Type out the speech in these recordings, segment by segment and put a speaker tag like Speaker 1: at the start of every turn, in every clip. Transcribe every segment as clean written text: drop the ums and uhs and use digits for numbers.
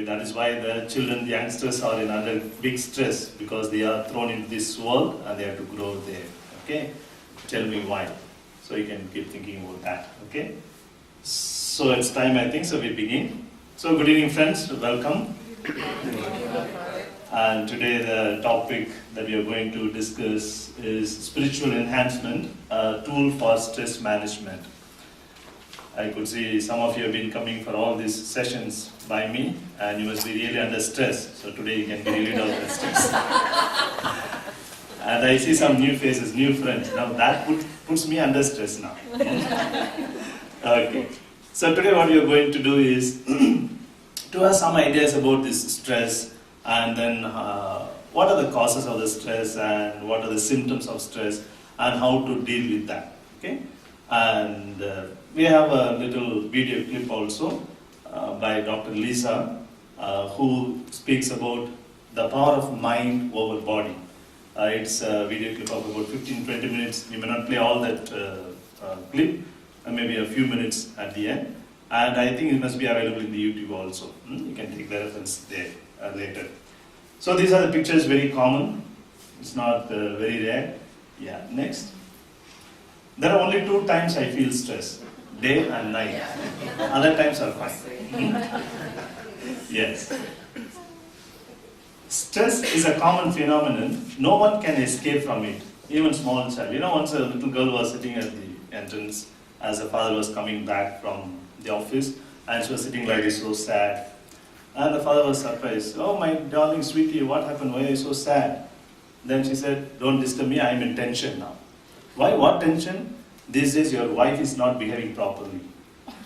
Speaker 1: that is why the children, the youngsters are in under big stress because they are thrown into this world and they have to grow there. Okay? Tell me why. So you can keep thinking about that. Okay? So it's time, I think, so we begin. So good evening, friends. Welcome. And today the topic that we are going to discuss is spiritual enhancement, a tool for stress management. I could see some of you have been coming for all these sessions by me, and you must be really under stress. So today you can be relieved of that stress. And I see some new faces, new friends. Now that puts me under stress now. Okay. So today what we are going to do is to have some ideas about this stress, and then what are the causes of the stress, and what are the symptoms of stress, and how to deal with that. Okay? And we have a little video clip also by Dr. Lisa, who speaks about the power of mind over body. It's a video clip of about 15-20 minutes. We may not play all that clip, maybe a few minutes at the end. And I think it must be available in the YouTube also. You can take the reference there later. So these are the pictures, very common. It's not very rare. Yeah, next. There are only 2 times I feel stress, day and night. Other times are fine. Yes. Stress is a common phenomenon. No one can escape from it, even small child. You know, once a little girl was sitting at the entrance as her father was coming back from the office, and she was sitting like this, so sad. And the father was surprised. "Oh, my darling sweetie, what happened? Why are you so sad?" Then she said, "Don't disturb me, I am in tension now." Why? What tension? These days your wife is not behaving properly.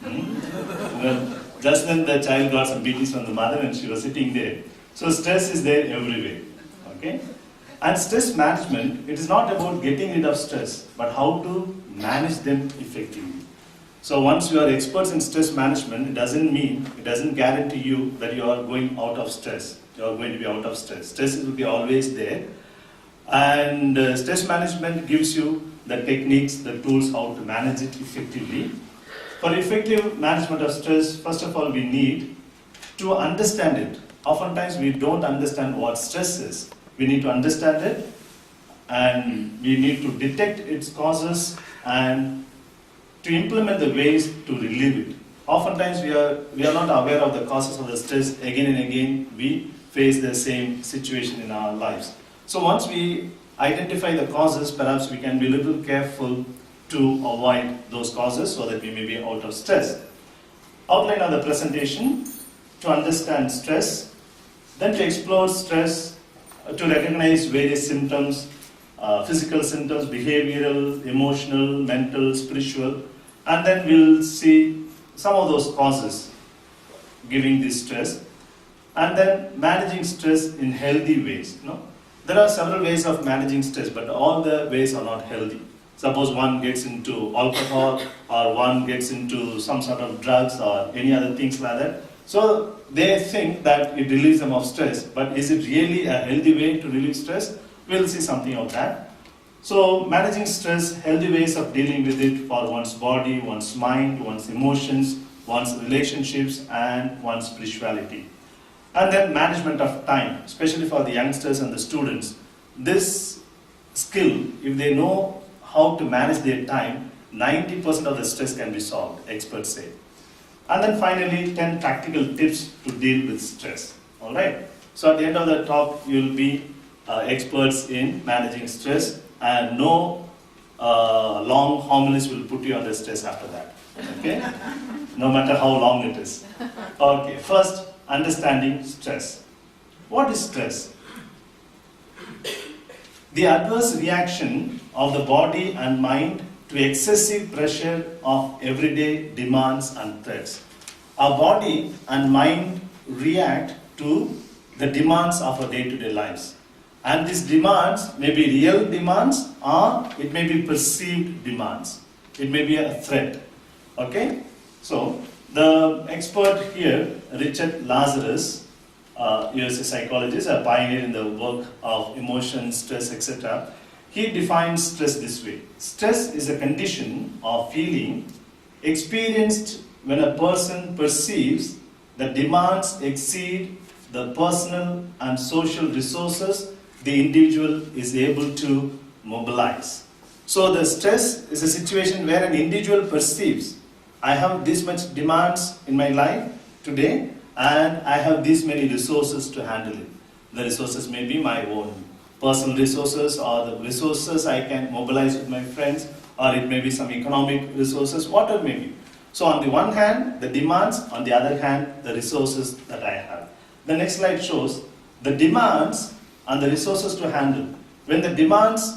Speaker 1: Well, just then the child got some beatings from the mother and she was sitting there. So stress is there everywhere. Okay? And stress management, it is not about getting rid of stress, but how to manage them effectively. So once you are experts in stress management, it doesn't guarantee you that you are going out of stress. You are going to be out of stress. Stress will be always there. And stress management gives you the techniques, the tools, how to manage it effectively. For effective management of stress, first of all, we need to understand it. Oftentimes, we don't understand what stress is. We need to understand it, and we need to detect its causes and to implement the ways to relieve it. Oftentimes, we are not aware of the causes of the stress. Again and again, we face the same situation in our lives. So once we identify the causes, perhaps we can be a little careful to avoid those causes so that we may be out of stress. Outline of the presentation: to understand stress, then to explore stress, to recognize various symptoms, physical symptoms, behavioral, emotional, mental, spiritual, and then we'll see some of those causes giving this stress, and then managing stress in healthy ways. There are several ways of managing stress, but all the ways are not healthy. Suppose one gets into alcohol, or one gets into some sort of drugs or any other things like that. So they think that it relieves them of stress, but is it really a healthy way to relieve stress? We'll see something of that. So managing stress, healthy ways of dealing with it for one's body, one's mind, one's emotions, one's relationships, and one's spirituality. And then management of time, especially for the youngsters and the students. This skill, if they know how to manage their time, 90% of the stress can be solved, experts say. And then finally, 10 practical tips to deal with stress. Alright? So at the end of the talk, you'll be experts in managing stress, and no long homilies will put you under stress after that. Okay? No matter how long it is. Okay, first, understanding stress. What is stress? The adverse reaction of the body and mind to excessive pressure of everyday demands and threats. Our body and mind react to the demands of our day-to-day lives. And these demands may be real demands, or it may be perceived demands. It may be a threat. Okay? So, the expert here, Richard Lazarus, he was a psychologist, a pioneer in the work of emotions, stress, etc. He defines stress this way. Stress is a condition of feeling experienced when a person perceives the demands exceed the personal and social resources the individual is able to mobilize. So the stress is a situation where an individual perceives, I have this much demands in my life today and I have this many resources to handle it. The resources may be my own personal resources or the resources I can mobilize with my friends, or it may be some economic resources, whatever may be. So on the one hand, the demands, on the other hand, the resources that I have. The next slide shows the demands and the resources to handle. When the demands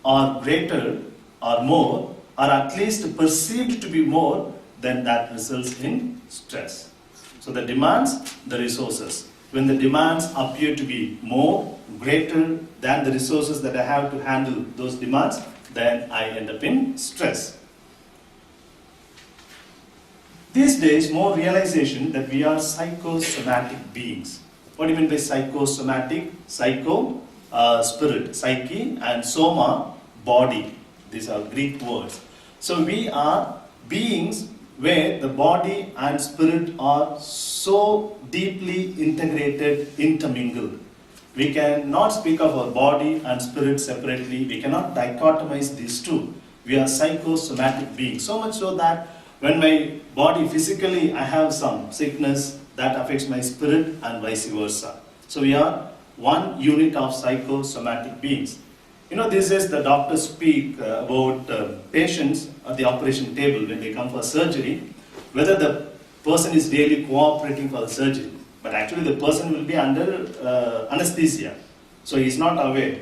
Speaker 1: are greater or more, or at least perceived to be more, then that results in stress. So the demands, the resources. When the demands appear to be more, greater than the resources that I have to handle those demands, then I end up in stress. These days, more realization that we are psychosomatic beings. What do you mean by psychosomatic? Psycho, spirit, psyche, and soma, body. These are Greek words. So we are beings where the body and spirit are so deeply integrated, intermingled. We cannot speak of our body and spirit separately. We cannot dichotomize these two. We are psychosomatic beings. So much so that when my body physically, I have some sickness, that affects my spirit and vice versa. So we are one unit of psychosomatic beings. You know, these days the doctors speak about patients at the operation table when they come for surgery, whether the person is really cooperating for the surgery. But actually the person will be under anesthesia. So he is not aware.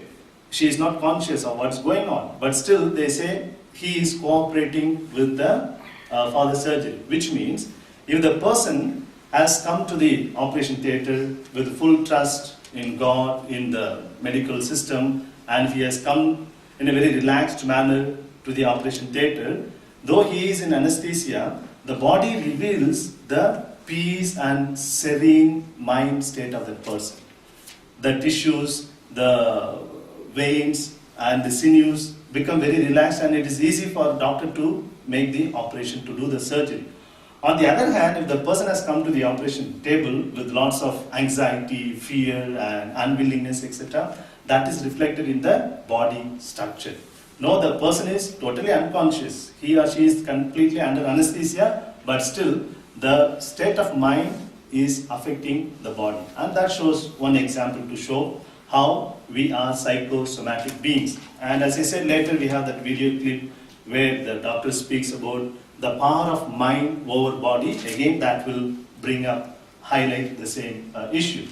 Speaker 1: She is not conscious of what's going on. But still they say he is cooperating with the for the surgery. Which means if the person has come to the operation theatre with full trust in God, in the medical system, and he has come in a very relaxed manner to the operation theatre, though he is in anesthesia, the body reveals the peace and serene mind state of the person. The tissues, the veins and the sinews become very relaxed, and it is easy for a doctor to make the operation, to do the surgery. On the other hand, if the person has come to the operation table with lots of anxiety, fear and unwillingness, etc., that is reflected in the body structure. No, the person is totally unconscious. He or she is completely under anesthesia, but still the state of mind is affecting the body. And that shows one example to show how we are psychosomatic beings. And as I said, later we have that video clip where the doctor speaks about the power of mind over body. Again, that will highlight the same issue.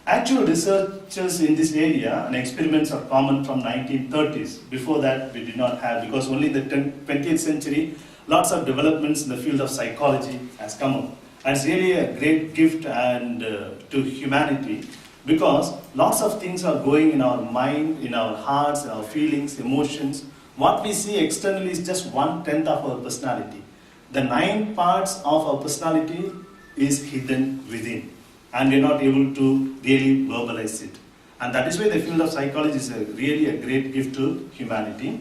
Speaker 1: Actual researchers in this area and experiments are common from 1930s. Before that, we did not have, because only in the 20th century, lots of developments in the field of psychology has come up. And it's really a great gift and to humanity, because lots of things are going in our mind, in our hearts, in our feelings, emotions. What we see externally is just 1/10 of our personality. The 9 parts of our personality is hidden within, and we are not able to really verbalize it. And that is why the field of psychology is really a great gift to humanity.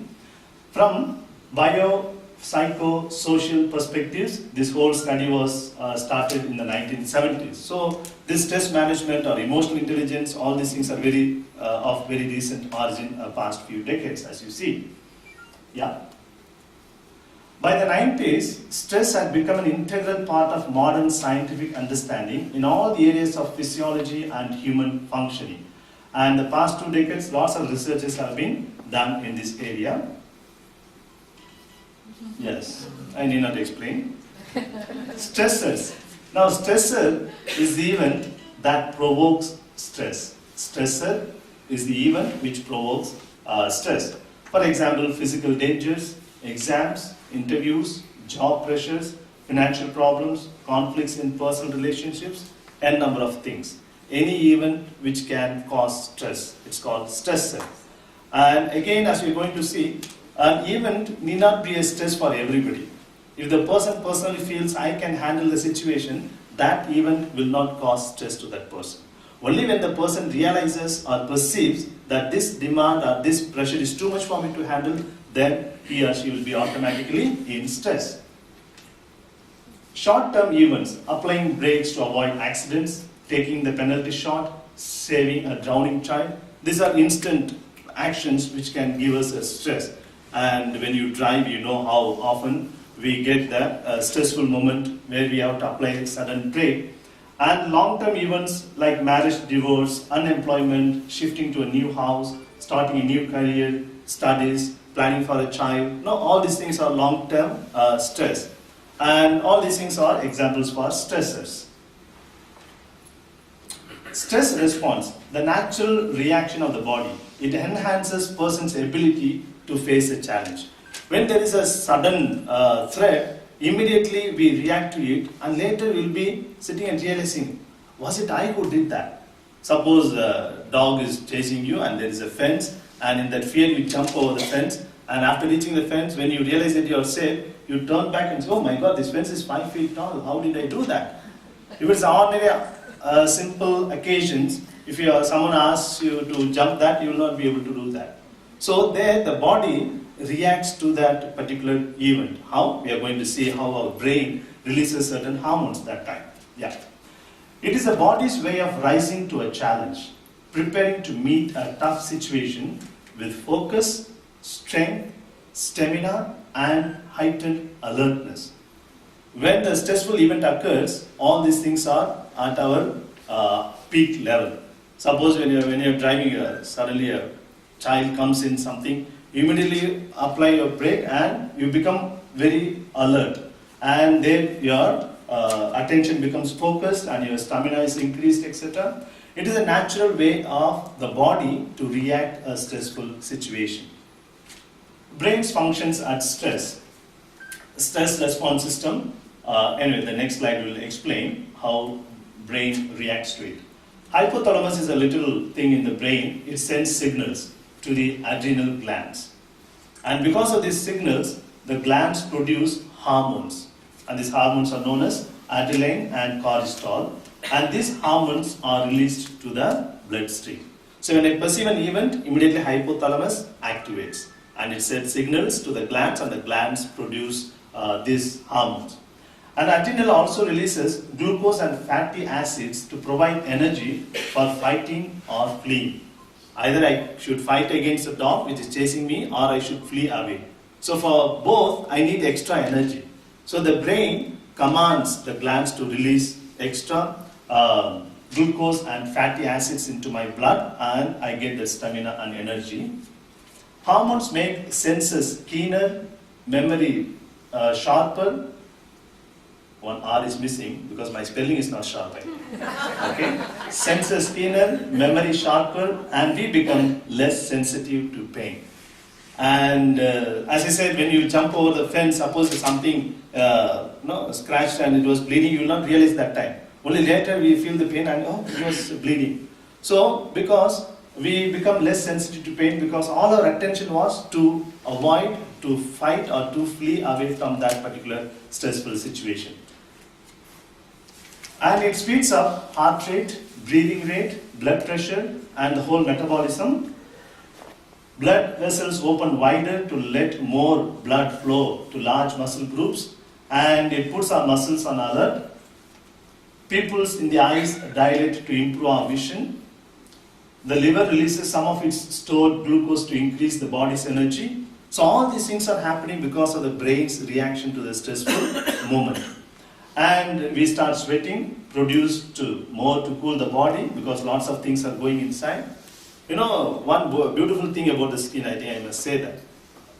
Speaker 1: From bio-psycho-social perspectives, this whole study was started in the 1970s. So this stress management or emotional intelligence, all these things are of very recent origin, past few decades, as you see. Yeah. By the 90s, stress had become an integral part of modern scientific understanding in all the areas of physiology and human functioning. And the past 2 decades, lots of researches have been done in this area. Yes, I need not explain. Stressors. Now, stressor is the event that provokes stress. Stressor is the event which provokes stress. For example, physical dangers, exams, interviews, job pressures, financial problems, conflicts in personal relationships, and number of things. Any event which can cause stress, it's called stressor. And again, as we're going to see, an event need not be a stress for everybody. If the person personally feels I can handle the situation, that event will not cause stress to that person. Only when the person realizes or perceives that this demand or this pressure is too much for me to handle, then he or she will be automatically in stress. Short-term events, applying brakes to avoid accidents, taking the penalty shot, saving a drowning child. These are instant actions which can give us a stress. And when you drive, you know how often we get that stressful moment where we have to apply a sudden brake. And long-term events like marriage, divorce, unemployment, shifting to a new house, starting a new career, studies, planning for a child. No, all these things are long-term stress. And all these things are examples for stressors. Stress response, the natural reaction of the body. It enhances person's ability to face a challenge. When there is a sudden threat, immediately we react to it, and later we'll be sitting and realizing, was it I who did that? Suppose a dog is chasing you and there is a fence, and in that fear you jump over the fence, and after reaching the fence, when you realize that you are safe, you turn back and say, oh my God, this fence is 5 feet tall, how did I do that? If it's ordinary, simple occasions, if someone asks you to jump that, you will not be able to do that. So there the body reacts to that particular event. How? We are going to see how our brain releases certain hormones that time. Yeah. It is the body's way of rising to a challenge, preparing to meet a tough situation with focus, strength, stamina, and heightened alertness. When the stressful event occurs, all these things are at our peak level. Suppose when you're driving, suddenly a child comes in something, you immediately apply your brake and you become very alert. And then your attention becomes focused and your stamina is increased, etc. It is a natural way of the body to react a stressful situation. Brain's functions at stress. Stress response system. Anyway, the next slide will explain how brain reacts to it. Hypothalamus is a little thing in the brain. It sends signals to the adrenal glands. And because of these signals, the glands produce hormones. And these hormones are known as adrenaline and cortisol. And these hormones are released to the bloodstream. So when I perceive an event, immediately hypothalamus activates. And it sends signals to the glands, and the glands produce these hormones. And adrenal also releases glucose and fatty acids to provide energy for fighting or fleeing. Either I should fight against a dog which is chasing me, or I should flee away. So for both, I need extra energy. So the brain commands the glands to release extra glucose and fatty acids into my blood, and I get the stamina and energy. Hormones make senses keener, memory sharper. One R is missing because my spelling is not sharp. Okay? Senses keener, memory sharper, and we become less sensitive to pain. And as I said, when you jump over the fence, suppose something scratched and it was bleeding, you will not realize that time. Only later we feel the pain and it was bleeding. So because we become less sensitive to pain, because all our attention was to avoid, to fight, or to flee away from that particular stressful situation. And it speeds up heart rate, breathing rate, blood pressure, and the whole metabolism. Blood vessels open wider to let more blood flow to large muscle groups, and it puts our muscles on alert. Pupils in the eyes dilate to improve our vision. The liver releases some of its stored glucose to increase the body's energy. So all these things are happening because of the brain's reaction to the stressful moment. And we start sweating, produced more to cool the body because lots of things are going inside. You know, one beautiful thing about the skin, I think I must say that.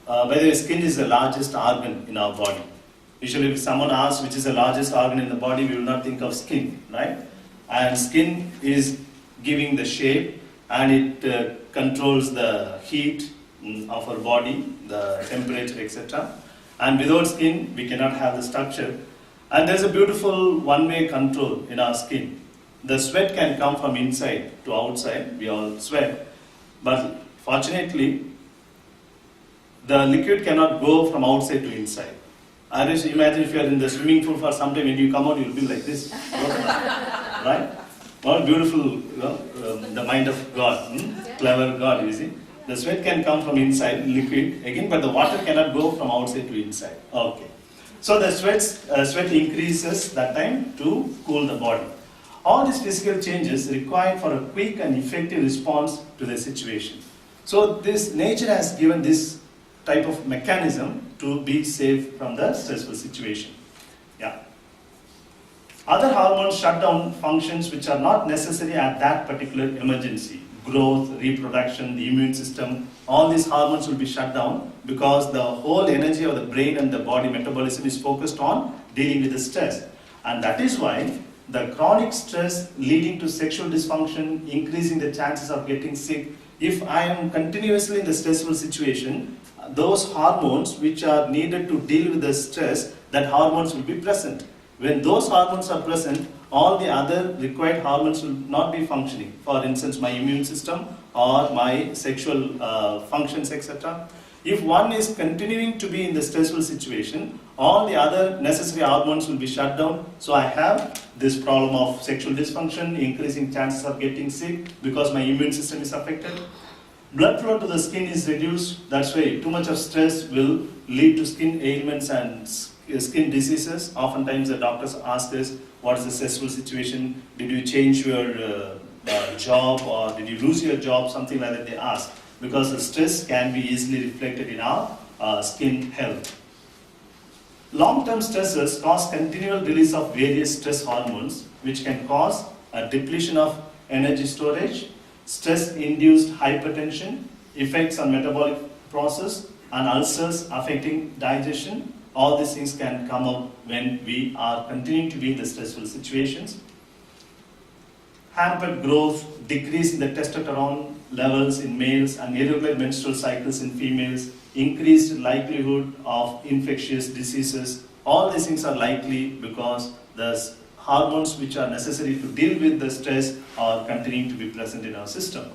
Speaker 1: By the way, skin is the largest organ in our body. Usually if someone asks which is the largest organ in the body, we will not think of skin, right? And skin is giving the shape, and it controls the heat of our body, the temperature, etc. And without skin, we cannot have the structure. And there's a beautiful one-way control in our skin. The sweat can come from inside to outside, we all sweat. But fortunately, the liquid cannot go from outside to inside. I just imagine if you are in the swimming pool for some time, when you come out, you'll be like this. Right? What beautiful, the mind of God, clever God, you see. The sweat can come from inside, liquid, again, but the water cannot go from outside to inside. Okay. So the sweat increases that time to cool the body. All these physical changes required for a quick and effective response to the situation. So this nature has given this type of mechanism to be safe from the stressful situation. Yeah. Other hormones shut down functions which are not necessary at that particular emergency. Growth, reproduction, the immune system, all these hormones will be shut down because the whole energy of the brain and the body metabolism is focused on dealing with the stress. And that is why the chronic stress leading to sexual dysfunction, increasing the chances of getting sick. If I am continuously in the stressful situation, those hormones which are needed to deal with the stress, that hormones will be present. When those hormones are present, all the other required hormones will not be functioning. For instance, my immune system or my sexual functions, etc. If one is continuing to be in the stressful situation, all the other necessary hormones will be shut down. So I have this problem of sexual dysfunction, increasing chances of getting sick because my immune system is affected. Blood flow to the skin is reduced. That's why too much of stress will lead to skin ailments and skin diseases. Oftentimes the doctors ask us, what is the stressful situation? Did you change your job or did you lose your job? Something like that they ask. Because the stress can be easily reflected in our skin health. Long-term stresses cause continual release of various stress hormones, which can cause a depletion of energy storage, stress-induced hypertension, effects on metabolic process, and ulcers affecting digestion. All these things can come up when we are continuing to be in the stressful situations. Hampered growth, decrease in the testosterone levels in males, and irregular menstrual cycles in females, increased likelihood of infectious diseases. All these things are likely because the hormones which are necessary to deal with the stress are continuing to be present in our system.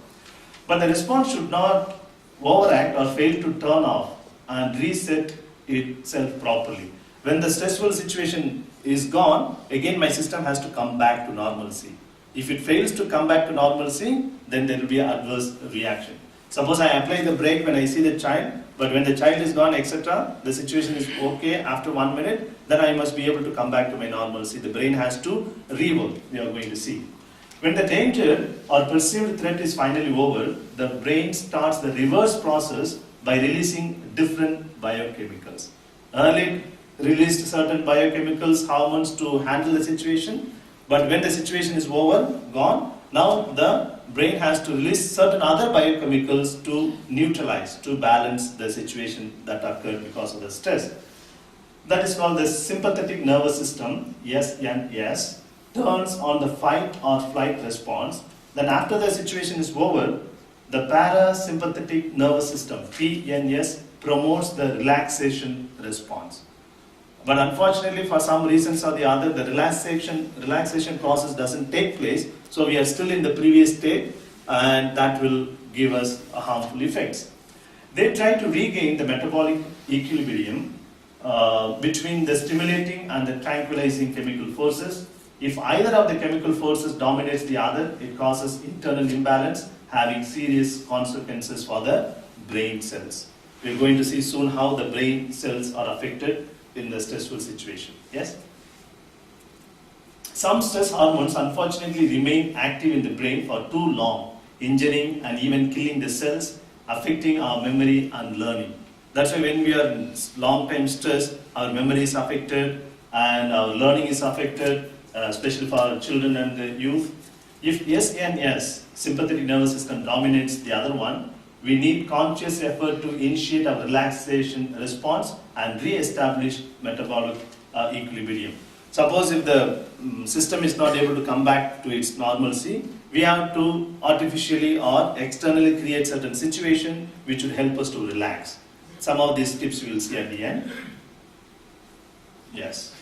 Speaker 1: But the response should not overact or fail to turn off and reset itself properly. When the stressful situation is gone, again my system has to come back to normalcy. If it fails to come back to normalcy, then there will be an adverse reaction. Suppose I apply the brake when I see the child, but when the child is gone, etc., the situation is okay after 1 minute, then I must be able to come back to my normalcy. The brain has to rework, we are going to see. When the danger or perceived threat is finally over, the brain starts the reverse process by releasing different biochemicals. Earlier it released certain biochemicals, hormones to handle the situation, but when the situation is over, gone, now the brain has to release certain other biochemicals to neutralize, to balance the situation that occurred because of the stress. That is called the sympathetic nervous system, SNS, turns on the fight or flight response. Then after the situation is over, the parasympathetic nervous system, PNS, promotes the relaxation response. But unfortunately, for some reasons or the other, the relaxation process doesn't take place. So we are still in the previous state, and that will give us harmful effects. They try to regain the metabolic equilibrium between the stimulating and the tranquilizing chemical forces. If either of the chemical forces dominates the other, it causes internal imbalance, having serious consequences for the brain cells. We are going to see soon how the brain cells are affected in the stressful situation. Yes? Some stress hormones unfortunately remain active in the brain for too long, injuring and even killing the cells, affecting our memory and learning. That's why when we are in long-time stress, our memory is affected and our learning is affected, especially for our children and the youth. If SNS, sympathetic nervous system, dominates the other one, we need conscious effort to initiate a relaxation response and re-establish metabolic equilibrium. Suppose if the system is not able to come back to its normalcy, we have to artificially or externally create certain situation which would help us to relax. Some of these tips we will see at the end. Yes.